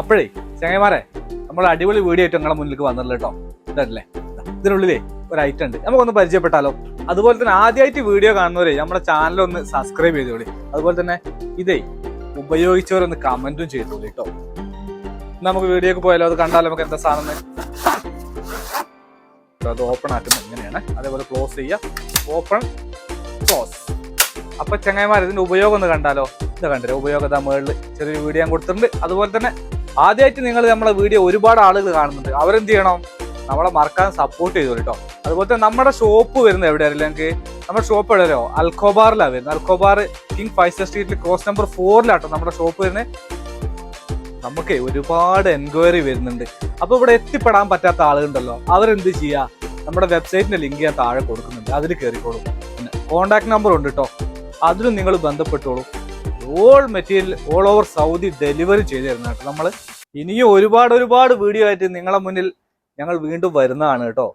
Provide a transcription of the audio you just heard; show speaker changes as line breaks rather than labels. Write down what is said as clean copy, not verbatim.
അപ്പോഴേ ചങ്ങന്മാരെ നമ്മൾ അടിപൊളി വീഡിയോ ആയിട്ട് നിങ്ങളെ മുന്നിലേക്ക് വന്നില്ല കേട്ടോ. ഇതല്ലേ ഇതിനുള്ളിലേ ഒരു ഐറ്റം ഉണ്ട്, നമുക്കൊന്ന് പരിചയപ്പെട്ടാലോ. അതുപോലെ തന്നെ ആദ്യമായിട്ട് വീഡിയോ കാണുന്നവരെ നമ്മുടെ ചാനലൊന്ന് സബ്സ്ക്രൈബ് ചെയ്തോളി. അതുപോലെ തന്നെ ഇതേ ഉപയോഗിച്ചവരൊന്ന് കമന്റും ചെയ്തോളി കേട്ടോ. നമുക്ക് വീഡിയോക്ക് പോയാലോ, അത് കണ്ടാലോ നമുക്ക് എന്താ സാധനം. അത് ഓപ്പൺ ആക്കുന്നത് ഇങ്ങനെയാണ്, അതേപോലെ ക്ലോസ് ചെയ്യുക, ഓപ്പൺ ക്ലോസ്. അപ്പൊ ചങ്ങായിമാർ ഇതിന്റെ ഉപയോഗം ഒന്ന് കണ്ടാലോ. ഇതാ കണ്ടില്ല ഉപയോഗത മുകളിൽ ചെറിയൊരു വീഡിയോ ഞാൻ കൊടുത്തിട്ടുണ്ട്. അതുപോലെ തന്നെ ആദ്യമായിട്ട് നിങ്ങൾ നമ്മളെ വീഡിയോ ഒരുപാട് ആളുകൾ കാണുന്നുണ്ട്, അവരെന്ത് ചെയ്യണം, നമ്മളെ മറക്കാൻ സപ്പോർട്ട് ചെയ്തോളൂ കേട്ടോ. അതുപോലെ തന്നെ നമ്മുടെ ഷോപ്പ് വരുന്നത് എവിടെയായിരുന്നു, ഞങ്ങൾക്ക് നമ്മുടെ ഷോപ്പ് എവിടെയോ അൽഖോബാറിലാണ് വരുന്നത്. അൽഖോബാർ കിങ് 5 Star സ്ട്രീറ്റിൽ ക്രോസ് നമ്പർ 4 നമ്മുടെ ഷോപ്പ് വരുന്നത്. നമുക്ക് ഒരുപാട് എൻക്വയറി വരുന്നുണ്ട്. അപ്പൊ ഇവിടെ എത്തിപ്പെടാൻ പറ്റാത്ത ആളുകളുണ്ടല്ലോ, അവരെന്ത് ചെയ്യുക, നമ്മുടെ വെബ്സൈറ്റിന്റെ ലിങ്ക് ഞാൻ താഴെ കൊടുക്കുന്നുണ്ട്, അതിൽ കയറിക്കോളും. പിന്നെ കോൺടാക്ട് നമ്പർ ഉണ്ട് കേട്ടോ, അതിലും നിങ്ങൾ ബന്ധപ്പെട്ടോളൂ. All material all over Saudi delivery ചെയ്ത് തരുന്ന കേട്ടോ. നമ്മൾ ഇനിയും ഒരുപാട് വീഡിയോ ആയിട്ട് നിങ്ങളെ മുന്നിൽ ഞങ്ങൾ വീണ്ടും വരുന്നതാണ് കേട്ടോ.